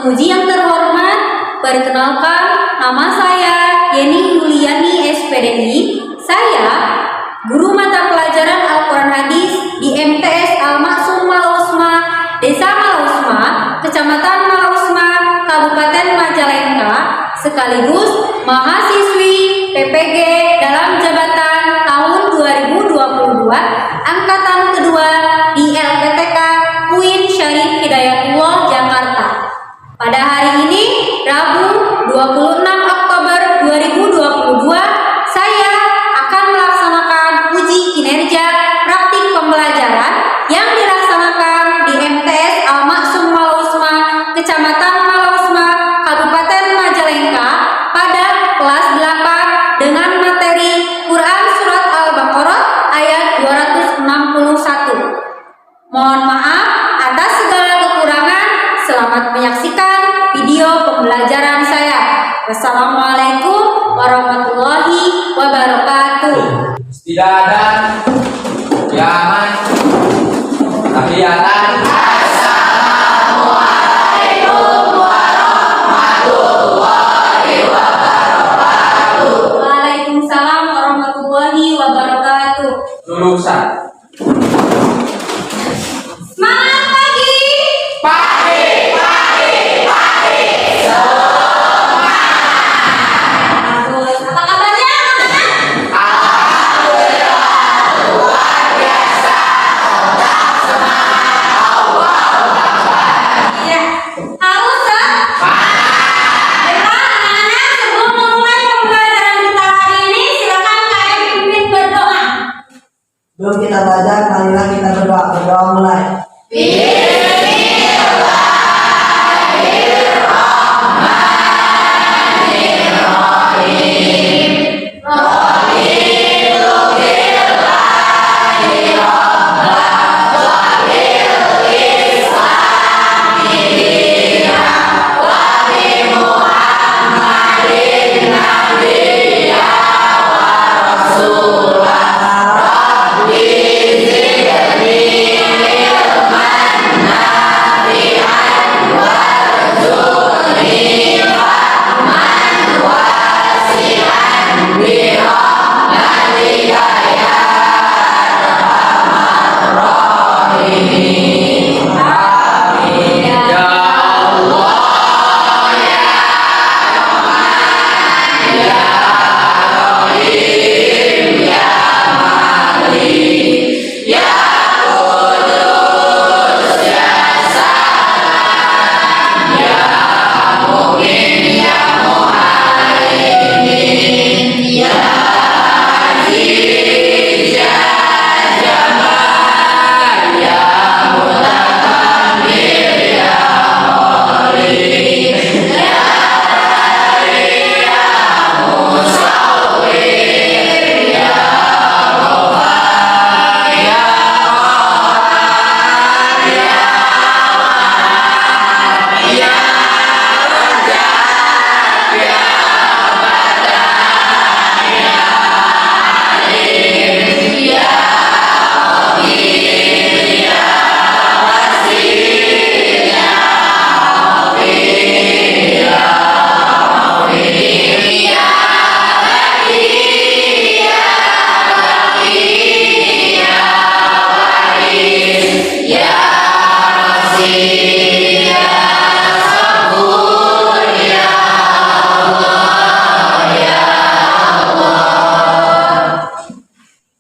Penguji yang terhormat, perkenalkan, nama saya Yeni Yuliani SPDI. Saya guru mata pelajaran Al-Quran Hadis di MTS Al-Maksum Malausma, Desa Malausma, Kecamatan Malausma, Kabupaten Majalengka, sekaligus mahasiswi PPG dalam jabatan tahun 2022 angkatan kedua di LPTK UIN Syarif Hidayatullah Jakarta. Pada hari ini, Rabu 26 Oktober 2022, saya akan melaksanakan uji kinerja praktik pembelajaran yang dilaksanakan di MTS Al-Maksum Malausma, Kecamatan Malausma, Kabupaten Majalengka pada kelas 8 dengan materi Quran Surat Al-Baqarah ayat 261. Mohon maaf atas segala kekurangan. Selamat menyaksikan video pembelajaran saya. Wassalamualaikum warahmatullahi wabarakatuh. Tidak ada jangan tahiyatan. Assalamualaikum warahmatullahi wabarakatuh. Waalaikumsalam warahmatullahi wabarakatuh. Lulusan. Semangat pagi. Pagi. Bagus. Apa kabarnya anak-anak? Alhamdulillah luar biasa. Iya. Harus Baiklah anak-anak, sebelum memulai pembelajaran kita hari ini, silakan kalian pimpin berdoa. Sebelum kita belajar, marilah kita berdoa. Berdoa mulai.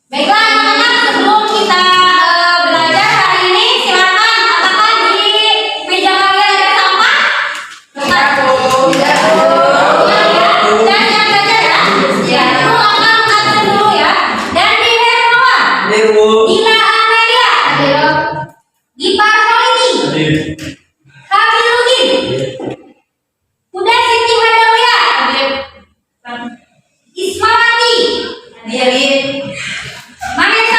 Baiklah anak-anak, sebelum kita belajar hari ini, silakan apakah di meja kalian ada sampah? Dan yang belajar ya. Ya, itu akan angkat dulu ya. Dan di Hermawan, Dila Amelia, Gipar Holidi, Kamiludin, Kuda Siti Hadawiyah, Ismawati, Mahesa Malik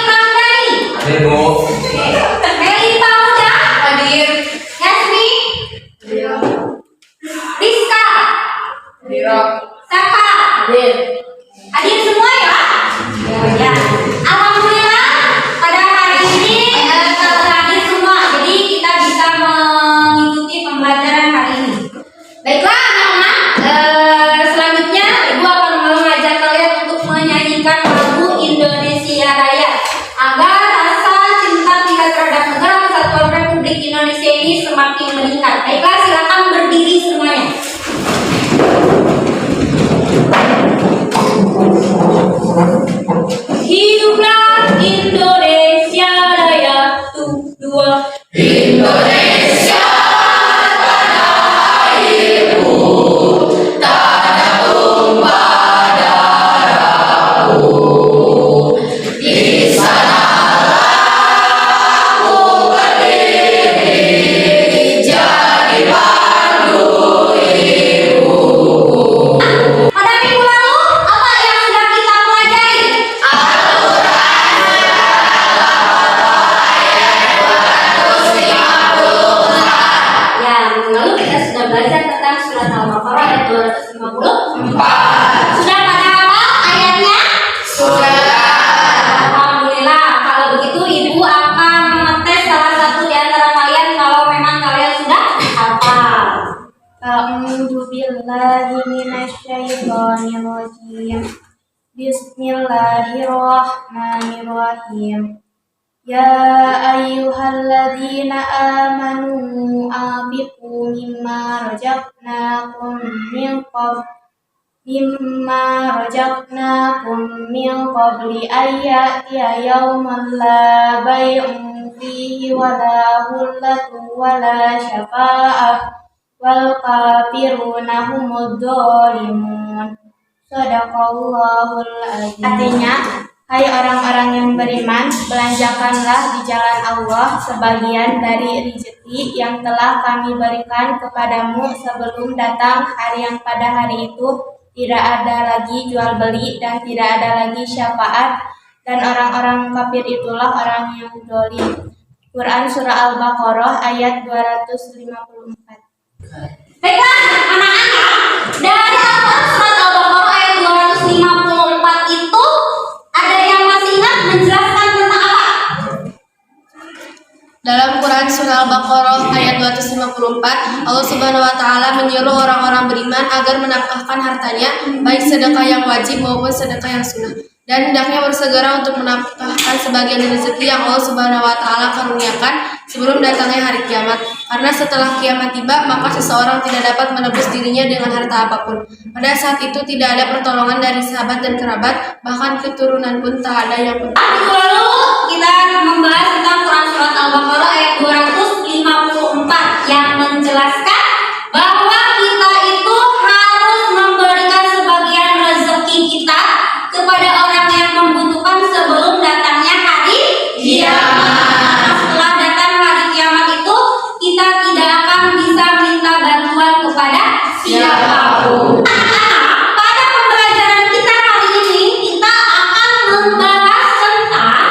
Ramdhani, Meli Pauda, Yasmi, Rizka, Saka, hadir semua ya? Ya. Alhamdulillah pada hari ini hadir semua, jadi kita bisa mengikuti pembelajaran hari ini. tentang surat Al-Baqarah ayat 254. Empat. Sudah pada hafal ayatnya? Sudah. Alhamdulillah. Kalau begitu ibu akan mengetes salah satu di antara kalian kalau memang kalian sudah hafal. A'udzu billahi minasyaitonir rajim. Bismillahirrahmanirrahim. Ya ayyuhalladzina amanu anfiqu mimma razaqnakum min qabli an ya'tiya yawmun la bay'un fihi wala hullatun wala syafa'ah wal kafiruna humud dzalimun. Shadaqallahul azim. Artinya, hai orang-orang yang beriman, belanjakanlah di jalan Allah sebagian dari rezeki yang telah kami berikan kepadamu sebelum datang hari yang pada hari itu tidak ada lagi jual beli dan tidak ada lagi syafaat, dan orang-orang kafir itulah orang yang zalim. Quran Surah Al-Baqarah ayat 254. Baiklah anak-anak, dari Al-Quran surat Al-Baqarah ayat 254 itu ada yang masih ingat menjelaskan tentang apa? Dalam Quran Surah Al-Baqarah ayat 254, Allah Subhanahu wa taala menyuruh orang-orang beriman agar menafkahkan hartanya, baik sedekah yang wajib maupun sedekah yang sunnah, dan hendaknya bersegera untuk menafkahkan sebagian rezeki yang Allah Subhanahu wa taala karuniakan sebelum datangnya hari kiamat. Karena setelah kiamat tiba, maka seseorang tidak dapat menebus dirinya dengan harta apapun. Pada saat itu tidak ada pertolongan dari sahabat dan kerabat, bahkan keturunan pun tak ada yang peduli. Lalu kita membahas tentang Quran surat Al-Baqarah ayat 254 yang menjelaskan bahwa kita itu harus memberikan sebagian rezeki kita kepada orang yang membutuhkan sebelum datangnya hari kiamat. Setelah datang hari kiamat itu, kita tidak akan bisa minta bantuan kepada siapapun. Pada pembelajaran kita kali ini, kita akan membahas tentang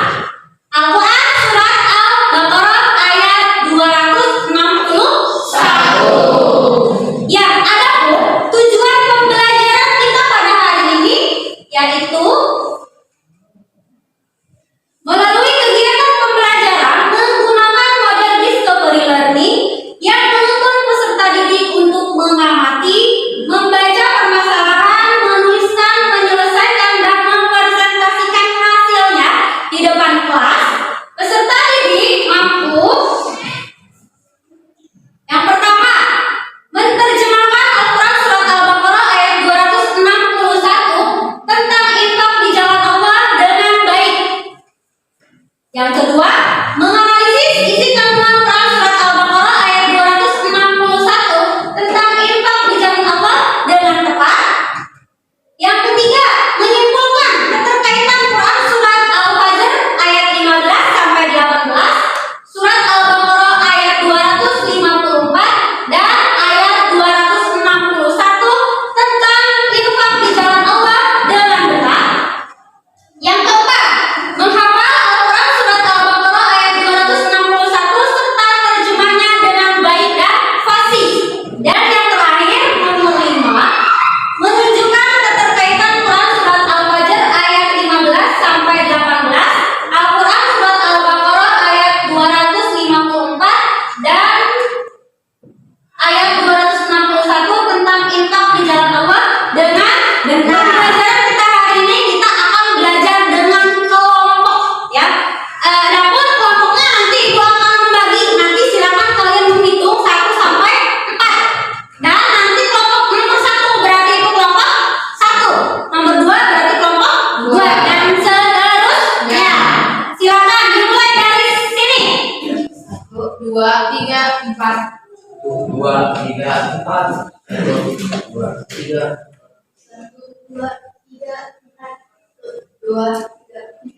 Al-Quran surat Al-Baqarah ayat 261. Ya, adapun tujuan pembelajaran kita pada hari ini yaitu melalui kegiatan pembelajaran menggunakan model discovery learning yang menuntun peserta didik untuk mengamati, membaca permasalahan, menuliskan, menyelesaikan, dan mempresentasikan hasilnya di depan kelas. Peserta didik mampu yang pertama, menerjemahkan Al-Quran surat Al-Baqarah ayat 261 tentang infak di jalan Allah dengan baik. Yang kedua, menganalisis isi kandungan Quran surat Al-Baqarah ayat 261 tentang infak di jalan Allah dengan tepat. Yang ketiga, menyimpulkan keterkaitan Quran surat Al-Fajr ayat 15 sampai 18, surat Al-Baqarah ayat 254 dan ayat 261 tentang infak di jalan Allah dengan benar. Yang keempat, menghafal Al-Quran surat Al-Baqarah ayat 261 serta terjemahnya dengan baik dan fasih. Dan yang terakhir, nomor 5, menunjukkan keterkaitan Quran surat Al-Fajr ayat 15 sampai 18, Al-Quran surat Al-Baqarah ayat 254 dan ayat 261 tentang infak di jalan Allah dengan benar. Pembelajaran kita hari ini kita akan belajar dengan kelompok, ya. Adapun kelompoknya nanti ibu akan membagi. Nanti silakan kalian menghitung 1 sampai 4. Dan nanti kelompok nomor 1 berarti itu kelompok 1, nomor 2 berarti kelompok 2 dan seterusnya. Silakan dimulai dari sini. 1, 2, 3, 4. 2, 3, 4. 2, 3. 2, 3, 4. 2, 3,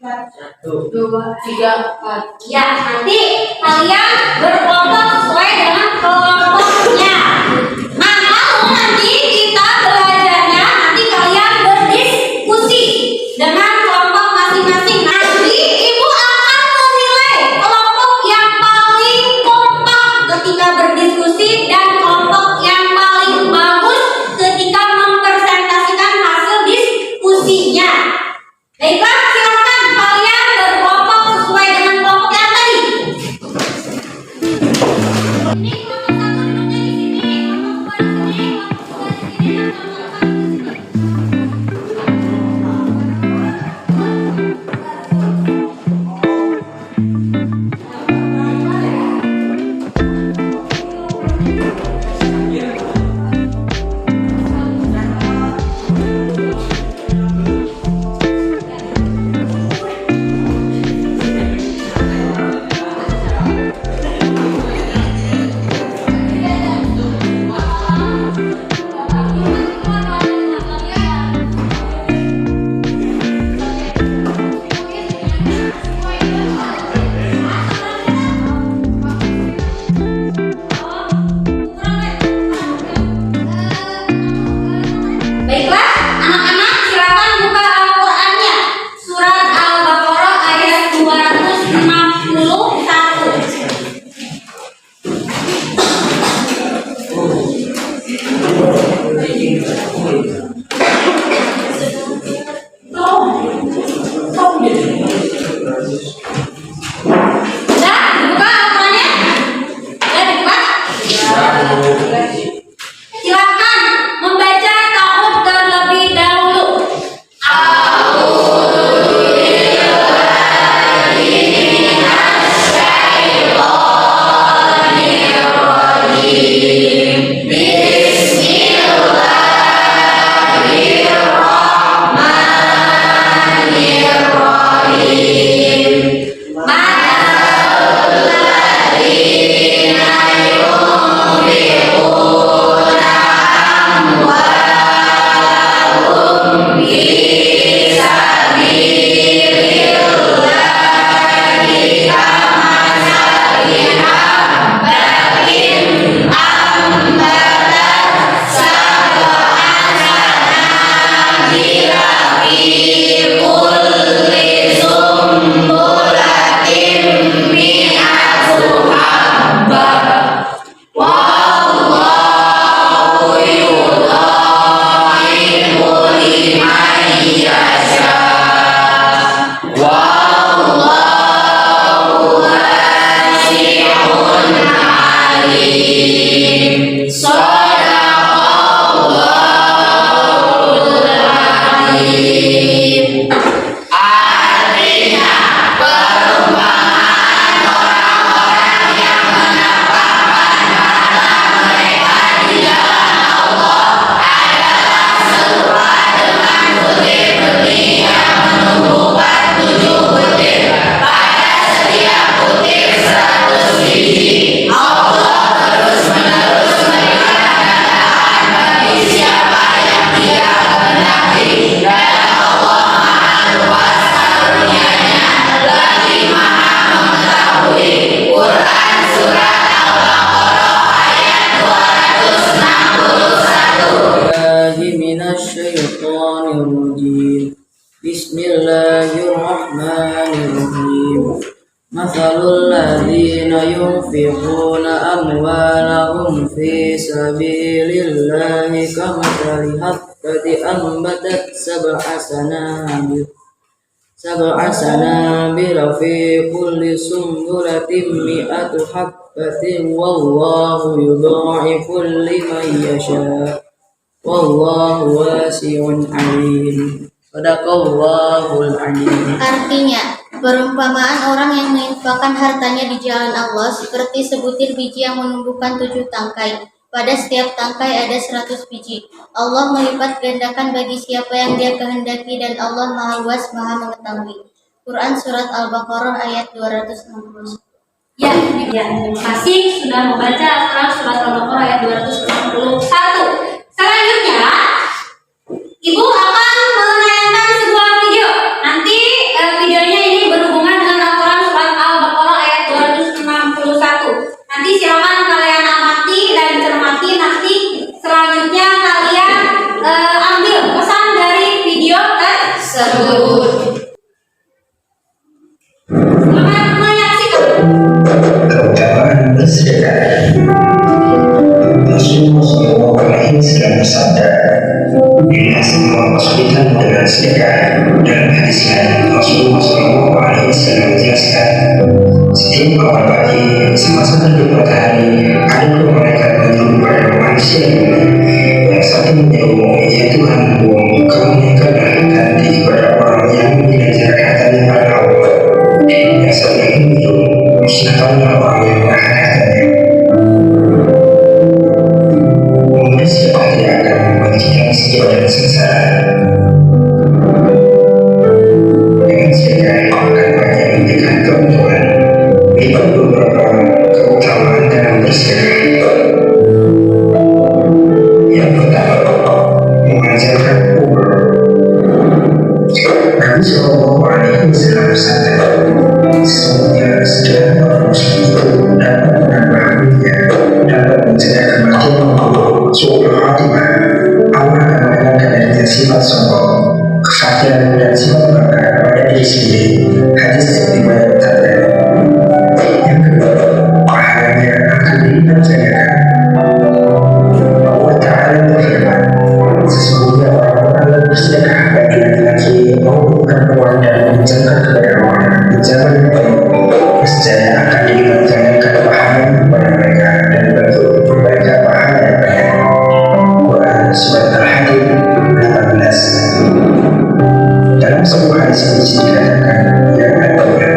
4. 1. 2, 3, 4. Ya, nanti kalian berkelompok sesuai dengan kelompoknya. Nah, lalu nanti kita belajarnya, nanti kalian berdiskusi dengan kelompok masing-masing. Nanti ibu akan menilai kelompok yang paling kompak ketika berdiskusi dan kelompok yang paling Baiklah, anak-anak silakan buka Al-Qur'annya. Surat Al-Baqarah ayat 261. Sudah dibuka Al-Qur'annya? Sudah dibuka? Silakan membaca ta'awudz terlebih dahulu. Bismillahirrahmanirrahim. Mathalul ladzina yunfiquna amwalahum fi sabilillahi kamathali habbati ambatat sab'a sanabila fi kulli sumbulatin mi'atu habbatin wallahu yudha'ifu liman yasha' wallahu wasi'un alim. Sadaqallahul alim. Artinya, perumpamaan orang yang menginfakkan hartanya di jalan Allah seperti sebutir biji yang menumbuhkan 7 tangkai. Pada setiap tangkai ada 100 biji. Allah melipat gandakan bagi siapa yang Dia kehendaki dan Allah Maha Luas, Maha Mengetahui. Quran Surat Al-Baqarah ayat 260. Ya, terima kasih sudah membaca Al-Quran Surat Al-Baqarah ayat 261. Selanjutnya, Ibu akan menayangkan sebuah video. Nanti videonya ini berhubungan dengan Al-Quran Surat Al-Baqarah ayat 261. Nanti silakan kalian amati dan cermati. Nanti selanjutnya kalian ambil pesan dari video tersebut. Selamat menyaksikan. Keutamaan bersedekah. Rasulullah SAW sedang bersabda, "Bila semua kesulitan dengan sedekah." Dalam hadis lain, Rasulullah SAW menjelaskan, setiap kawan pagi semasa terbit matahari, ada dua malaikat menunggu pada manusia yang satu menyeru membagikan sejauh dan sengsara. Dengan sedekah akan banyak memberikan keuntungan. Berikut beberapa keutamaan dalam bersedekah. Yang pertama, mengajarkan umur. Nabi Shallallahu Alaihi Wasallam bersabda, sesungguhnya sedekah orang muslim itu dapat menambah dunia, dapat mencegah kematian, suul khatimah. Allah akan menghilangkan darinya sifat sombong, kefakiran dan sifat bangga pada diri sendiri. Hadis riwayat Tabrani. Yang kedua, pahalanya akan dilipat gandakan. Allah Ta'ala berfirman, sesungguhnya orang-orang yang bersedekah bagi laki-laki maupun perempuan dan meminjamkan kepada orang pinjaman yang baik, nescaya akan dilipat gandakan pahala kepada mereka dan bentuk perbaikan pahala yang banyak. Quran Surat Al-Hadid 18. Dalam sebuah hadis kunci dikatakan yang artinya,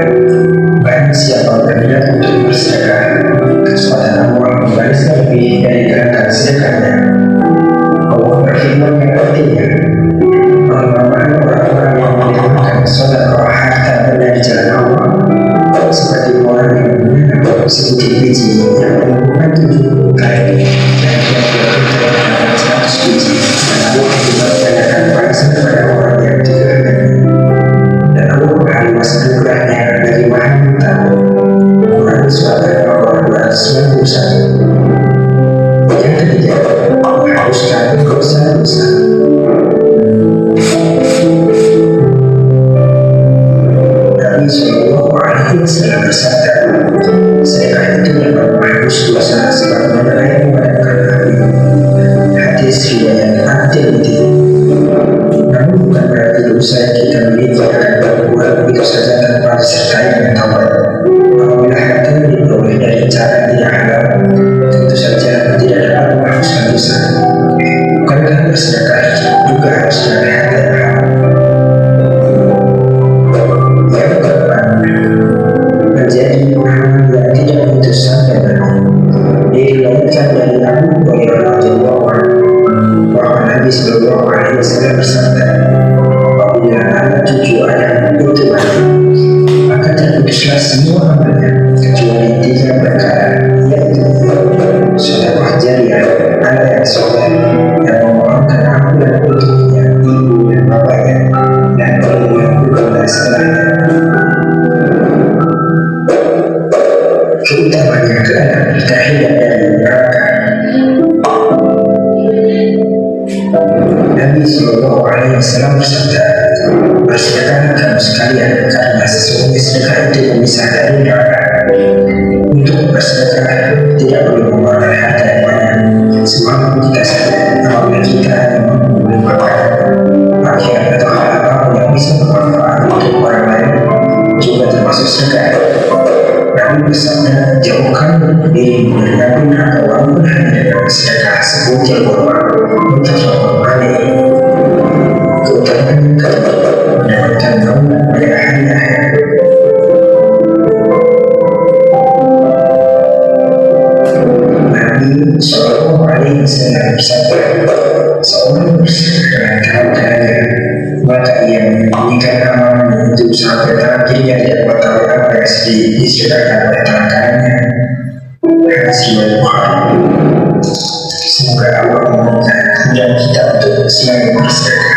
barang siapa berniat untuk bersedekah, kesempatan Allah membalasnya lebih dari gerakan sedekahnya. Allah berfirman yang artinya, perumpamaan orang-orang yang mendermakan sedekah harta benda di jalan Allah seperti orang yang menanam sebutir biji yang menumbuhkan 70 kali dan yang bekerja dengan 100 biji, lalu Allah mengatakan balasan kepada orang yang dikehendaki, dan Allah Maha luas anugerahnya bagi Maha mengetahui. Quran Surat Al-Baqarah 291. Yang ketiga, menghapuskan dosa-dosa. Nabi Shallallahu Alaihi Wasallam bersabda, sedekah itu dapat menghapus dosa sebagaimana air memadamkan api. Hadis riwayat At-Tirmidzi. Namun bukan berarti dosa yang kita miliki akan berbuat begitu saja tanpa disertai dengan taubat. Apabila harta yang diperoleh dari cara tidak halal, tentu saja tidak dapat menghapuskan dosa. Bukankah bersedekah juga harus dari harta yang halal? Yang keempat, menjadi pemahaman yang tidak putus sampai mati. Diriwayatkan dari Abu Hurairah radhiyallahu anhu bahwa Nabi Shallallahu Alaihi Wasallam bersabda, apabila anak cucu ayah itu mati, maka terputuslah semua amalnya kecuali 3 perkara, yaitu sedekah jariah, anak yang soleh yang memohonkan ampunan untuknya, ibu dan bapaknya, dan perlindungan kepada setelahnya. Keutamaan yang keenam, terhindar dari neraka. Nabi Shallallahu Alaihi Wasallam bersabda, bersedekahlah kamu sekalian, karena sesungguhnya sedekah itu memisah dari neraka. Untuk bersedekah tidak perlu mengeluarkan harta yang banyak, semakin kita sadar apabila kita hanya mampu membeli makan, pakaian atau hal apapun yang bisa bermanfaat untuk orang lain juga termasuk sedekah. Nabi bersabda, jauhkan dirimu dari api neraka walaupun hanya dengan sedekah sebutir kurma. Muttafaqun alaih. Keutamaan kedua, mendapatkan naungan pada hari akhir. Nabi Shallallahu Alaihi Wasallam bersabda, seorang bersedekah dengan hartanya, maka ia menyembunyikan amalan itu sampai terakhirnya dia mengetahui apa yang disedekahkan oleh tangannya. Hadis riwayat Bukhari. Semoga Allah memberikan kemudahan kita untuk selalu bersedekah.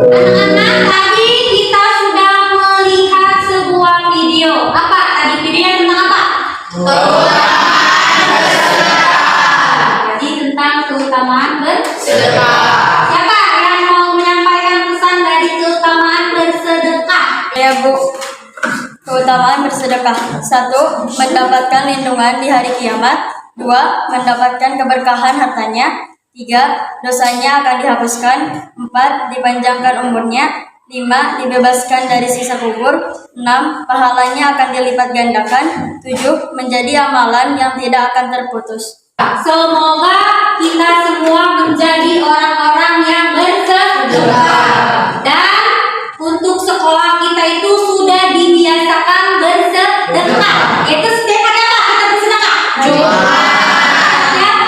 Anak-anak, tadi kita sudah melihat sebuah video. Apa tadi videonya tentang apa? Jadi tentang keutamaan bersedekah. Siapa yang mau menyampaikan pesan dari keutamaan bersedekah? Ya Bu, keutamaan bersedekah. 1. Mendapatkan lindungan di hari kiamat. 2. Mendapatkan keberkahan hartanya. 3. Dosanya akan dihapuskan. 4. Dipanjangkan umurnya. 5. Dibebaskan dari siksa kubur. 6. Pahalanya akan dilipat gandakan. 7. Menjadi amalan yang tidak akan terputus. Semoga kita semua menjadi orang-orang yang bersedekah. Dan untuk sekolah kita itu sudah dibiasakan bersedekah. Itu setiap hari apa kita bersedekah? Jumat. Setiap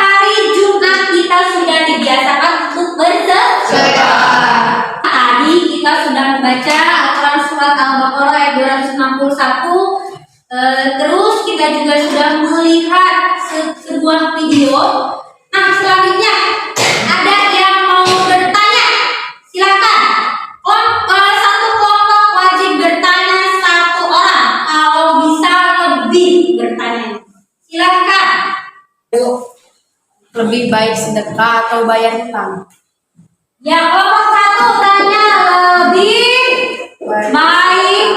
sebuah video. Nah, selanjutnya ada yang mau bertanya, silakan. Satu kelompok wajib bertanya satu orang, kalau bisa lebih bertanya. Silakan. Lebih baik sedekah atau bayar hutang? Yang kelompok satu tanya lebih baik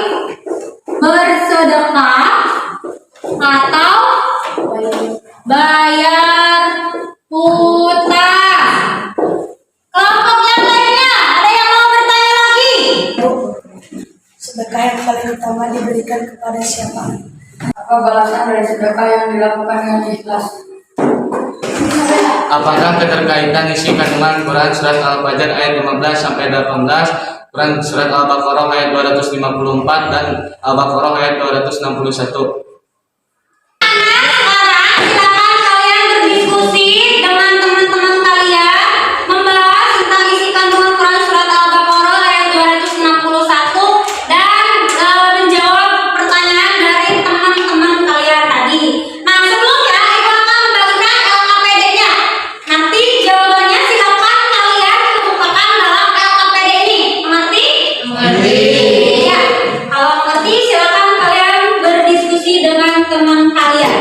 bersedekah atau bayar hutang. Kelompok yang lainnya ada yang mau bertanya lagi? Sedekah yang paling utama diberikan kepada siapa? Apa balasan dari sedekah yang dilakukan dengan ikhlas? Apakah keterkaitan isi kandungan Quran Surat Al-Fajr ayat 15 sampai 18, Quran Surat Al-Baqarah ayat 254 dan Al-Baqarah ayat 261? Sekarang silakan kalian berdiskusi dengan teman-teman kalian, membahas tentang isi kandungan Quran Surat Al-Baqarah ayat 261 dan menjawab pertanyaan dari teman-teman kalian tadi. Nah, sebelumnya Ibu akan membagikan LKPD-nya. Nanti jawabannya silakan kalian kemukakan dalam LKPD ini. Mengerti? Mengerti. Ya, kalau mengerti silakan kalian berdiskusi dengan teman kalian.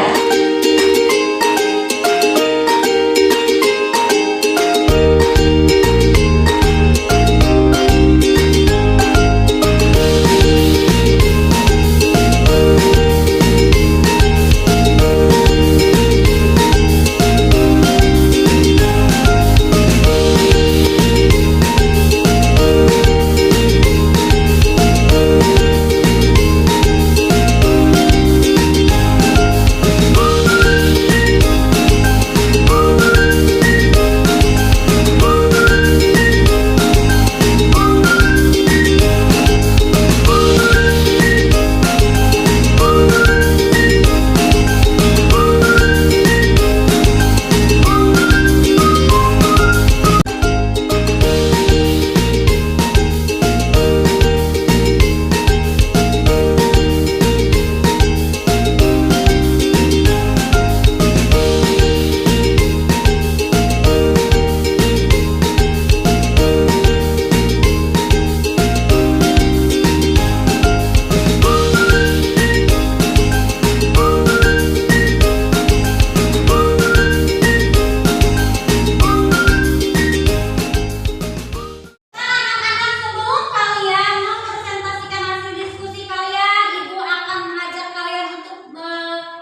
Sebelum kalian mempresentasikan hasil diskusi kalian, Ibu akan mengajak kalian untuk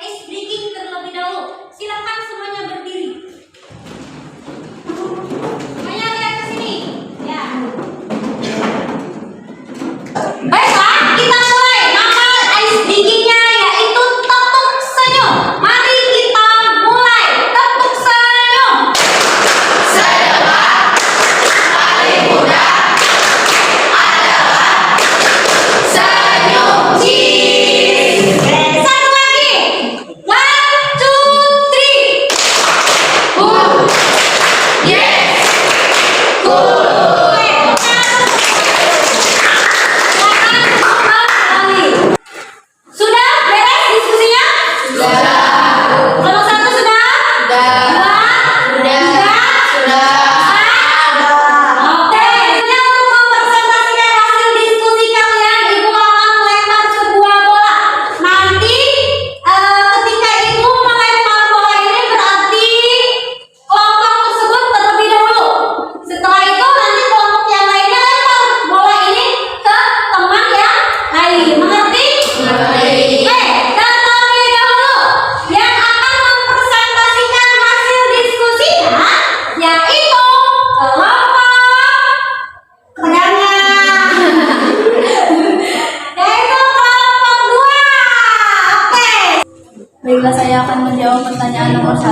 ice breaking terlebih dahulu. Silakan semuanya berdiri. Semuanya lihat ke sini. Ya. Baiklah, kita mulai. Nama ice breakingnya yaitu tepuk senyum. Mari kita mulai. Tepuk senyum. Satu lagi. 1, 2, 3. Sudah beres diskusinya? Sudah. Kalau satu sudah? Sudah. Sudah. Oke. Selanjutnya untuk mempresentasikan hasil diskusi kalian, Ibu akan melempar sebuah bola. Nanti ketika Ibu melempar bola ini berarti kelompok tersebut terlebih dahulu. Setelah itu nanti kelompok yang lainnya lempar bola ini ke teman yang lain. Mengerti? Mengerti. Oke, dan terlebih dahulu yang akan mempresentasikan hasil diskusinya yaitu kelompok pegangan. Yaitu kelompok 2. Oke. Baiklah, saya akan menjawab pertanyaan nomor 1.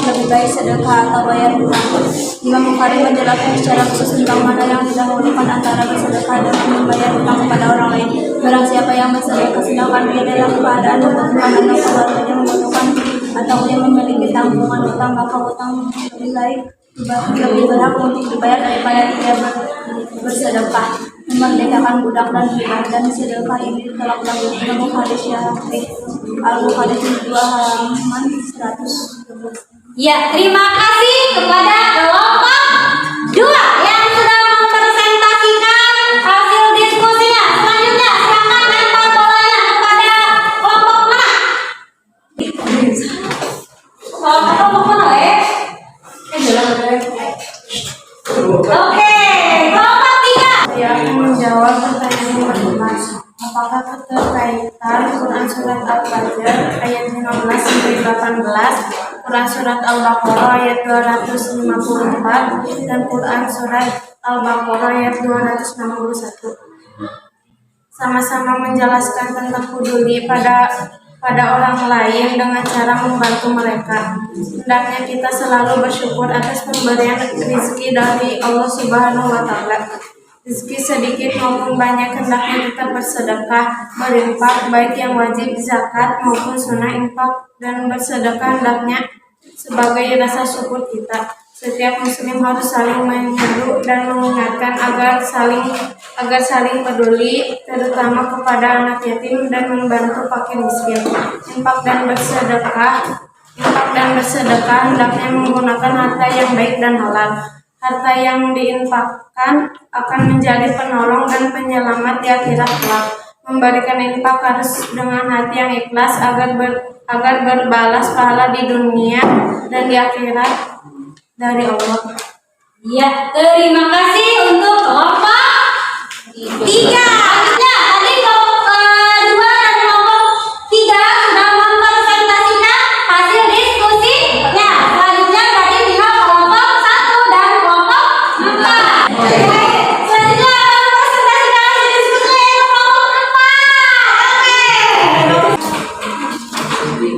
Lebih baik sedekah atau bayar hutang? Imam Bukhari menjelaskan secara khusus tentang mana yang didahulukan antara bersedekah dan membayar hutang kepada orang lain. Barang siapa yang bersedekah sedangkan dia dalam keadaan membutuhkan atau keluarganya membutuhkan atau dia memiliki tanggungan hutang, maka hutang lebih berhak untuk dibayar daripada dia bersedekah. Memerdekakan budak dan hibah dan sedekah ini telah dilakukan Imam Bukhari Syahih Al-Bukhari 2 halaman 113. Ya, terima kasih kepada kelompok 2 yang sudah mempresentasikan hasil diskusinya. Selanjutnya, silakan lempar bolanya kepada kelompok mana? Kelompok mana ya? Oke, kelompok 3. Saya akan menjawab pertanyaan nomor 5. Apakah keterkaitan Quran Surat Al-Fajr ayat 15 sampai 18, Quran Surat Al-Baqarah ayat 254, dan Quran Surat Al-Baqarah ayat 261 sama-sama menjelaskan tentang peduli pada orang lain dengan cara membantu mereka. Hendaknya kita selalu bersyukur atas pemberian rezeki dari Allah Subhanahu wa Ta'ala. Rezeki sedikit maupun banyak hendaknya kita bersedekah, berinfak, baik yang wajib zakat maupun sunnah infak, dan bersedekah hendaknya sebagai rasa syukur kita. Setiap muslim harus saling menyeru dan mengingatkan agar saling peduli, terutama kepada anak yatim dan membantu fakir miskin. Infak dan bersedekah hendaknya menggunakan harta yang baik dan halal. Harta yang diinfakkan akan menjadi penolong dan penyelamat di akhirat kelak. Memberikan infak harus dengan hati yang ikhlas agar berbalas pahala di dunia dan di akhirat dari Allah. Ya, terima kasih untuk kelompok 3. Tadi kelompok 2 dan kelompok 3 sudah mempresentasikan hasil diskusinya. Selanjutnya tadi tinggal kelompok 1 dan kelompok 4. Oke. Selanjutnya akan mempresentasikan hasil diskusinya yang kelompok 4. Oke.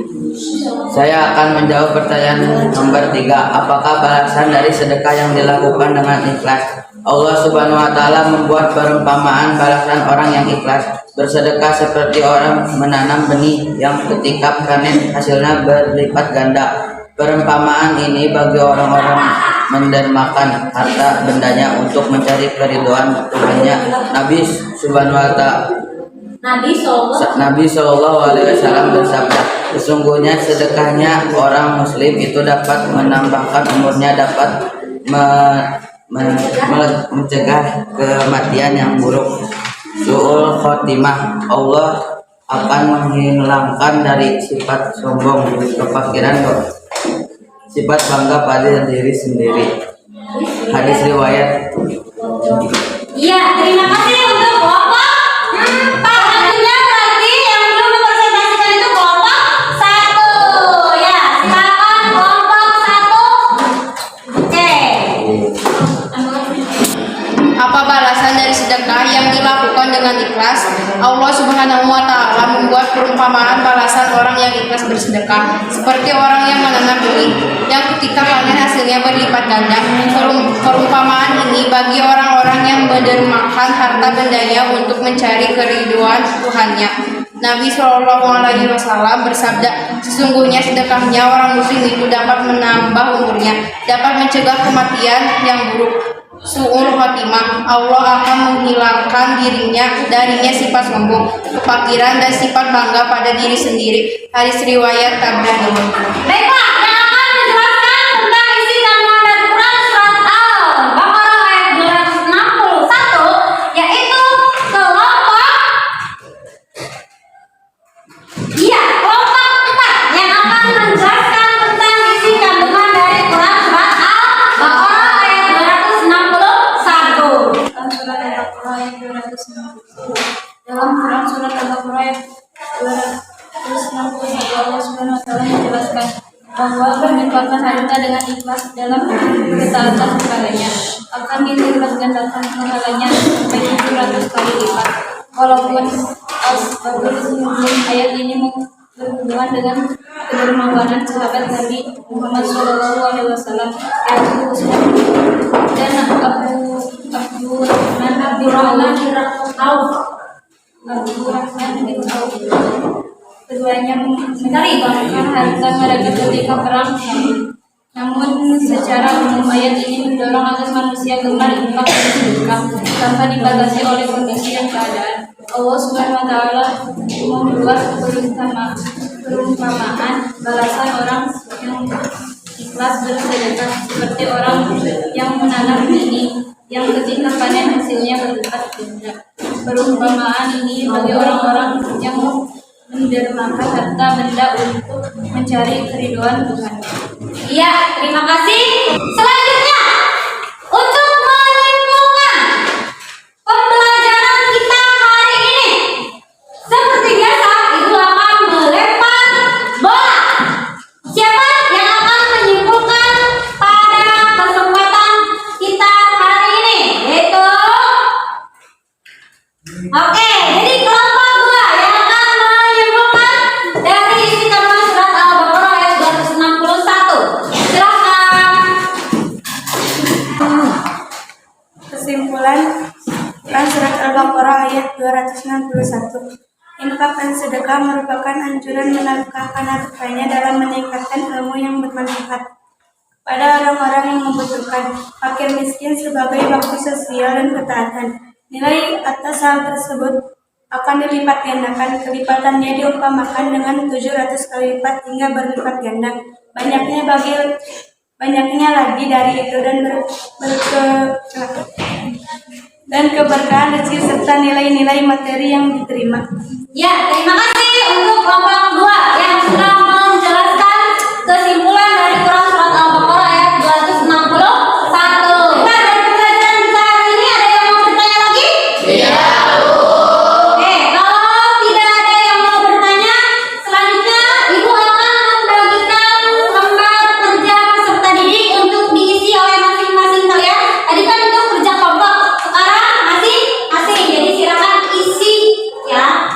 Saya akan menjawab pertanyaan nomor 3. Apakah balasan dari sedekah yang dilakukan dengan ikhlas? Allah Subhanahu wa Ta'ala membuat perumpamaan balasan orang yang ikhlas bersedekah seperti orang menanam benih yang ketika panen hasilnya berlipat ganda. Perumpamaan ini bagi orang-orang mendermakan harta bendanya untuk mencari keridhaan Tuhannya. Nabi Shallallahu Alaihi Wasallam bersabda, sesungguhnya sedekahnya orang muslim itu dapat menambahkan umurnya, dapat mencegah kematian yang buruk, su'ul khotimah. Allah akan menghilangkan dari sifat sombong, kefakiran, sifat bangga pada diri sendiri. Hadis riwayat. Iya, terima kasih untuk kelompok 4. Selanjutnya berarti yang belum mempresentasikan itu kelompok 1. Ya, silakan kelompok 1. Oke. Apa balasan dari sedekah yang dilakukan dengan ikhlas? Allah Subhanahu wa Ta'ala membuat perumpamaan balasan orang yang ikhlas bersedekah seperti orang yang menanam benih yang ketika panen hasilnya berlipat ganda. Perumpamaan ini bagi orang-orang yang mendermakan harta bendanya untuk mencari keridhaan Tuhannya. Nabi Shallallahu Alaihi Wasallam bersabda, sesungguhnya sedekahnya orang muslim itu dapat menambah umurnya, dapat mencegah kematian yang buruk, su'ul khotimah. Allah akan menghilangkan darinya sifat sombong, kefakiran, dan sifat bangga pada diri sendiri. Hadis riwayat Tabrani. Baiklah, yang akan menjelaskan tentang isi kandungan dari Quran surat Al-Baqarah ayat 261 yaitu kelompok 4 yang akan menjelaskan tentang isi kandungan dari Quran surat Al-Baqarah ayat 261. Surat Al-Baqarah ayat 261. Dalam Quran Surat Al-Baqarah ayat 261, Allah Subhanahu wa Ta'ala menjelaskan bahwa berinfakkan harta dengan ikhlas dalam ketaatan kepadanya akan dilipat gandakan pahalanya sampai 700 kali lipat. Walaupun ayat ini berhubungan dengan kedermawanan sahabat Nabi Muhammad SAW, yaitu dan Abdurrahman bin Auf. Keduanya menginfakkan harta mereka ketika perang. Namun secara umum ayat ini mendorong agar manusia gemar infak dan sedekah tanpa dibatasi oleh kondisi dan keadaan. Allah Subhanahu wa Ta'ala membuat perumpamaan balasan orang yang ikhlas bersedekah seperti orang yang menanam benih yang ketika panen hasilnya berlipat ganda. Perumpamaan ini bagi orang-orang yang mendermakan harta benda untuk mencari keridhaan Tuhan. Iya, terima kasih. Selanjutnya, untuk menyimpulkan pembelajaran kita hari ini, seperti biasa, Ibu akan melempar bola. Siapa yang akan menyimpulkan pada kesempatan kita hari ini? Yaitu, oke, jadi kelompok 2 yang akan menyimpulkan dari isi kandungan surat Al-Baqarah ayat 261. Silakan. Kesimpulan Quran Surat Al-Baqarah ayat 261. Infak dan sedekah merupakan anjuran menafkahkan hartanya dalam meningkatkan ilmu yang bermanfaat pada orang-orang yang membutuhkan, fakir miskin sebagai bakti sosial dan ketaatan. Nilai atas hal tersebut akan dilipat gandakan. Kelipatannya diumpamakan dengan 700 kali lipat hingga berlipat ganda. Banyaknya lagi dari itu dan keberkahan rezeki serta nilai-nilai materi yang diterima. Ya, terima kasih untuk kelompok 2 yang sudah menjelaskan kesimpulan dari Quran Surat Al-Baqarah ayat 261. Nah, dari pembelajaran kita hari ini ada yang mau bertanya lagi? Iya. Oke, kalau tidak ada yang mau bertanya, selanjutnya Ibu akan membagikan lembar kerja peserta didik untuk diisi oleh masing-masing kalian. Tadi kan untuk kerja kelompok, sekarang masih. Jadi silakan isi ya.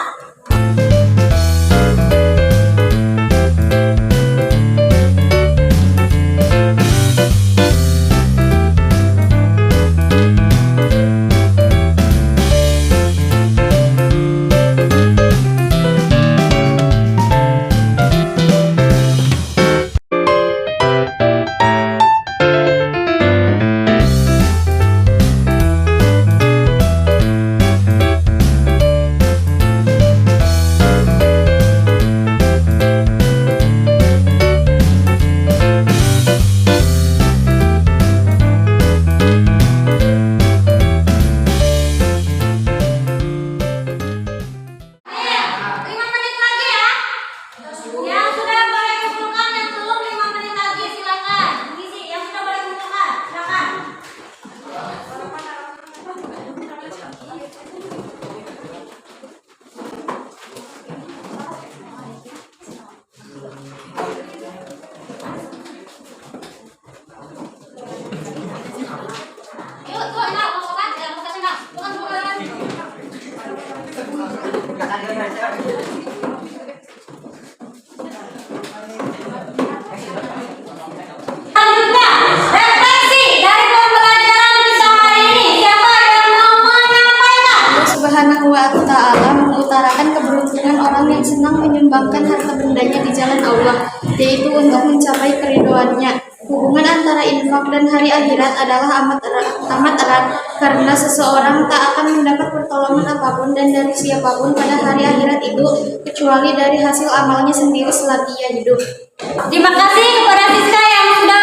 Selanjutnya, refleksi dari pembelajaran kita hari ini. Siapa yang mau menyampaikan? Allah Subhanahu wa Ta'ala mengutarakan keberuntungan orang yang senang menyumbangkan harta bendanya di jalan Allah, yaitu untuk mencapai keridhoannya. Hubungan antara infak dan hari akhirat adalah amat erat karena seseorang tak akan mendapat pertolongan apapun dan dari siapapun pada hari akhirat itu kecuali dari hasil amalnya sendiri selagi ia hidup. Terima kasih kepada Siska yang sudah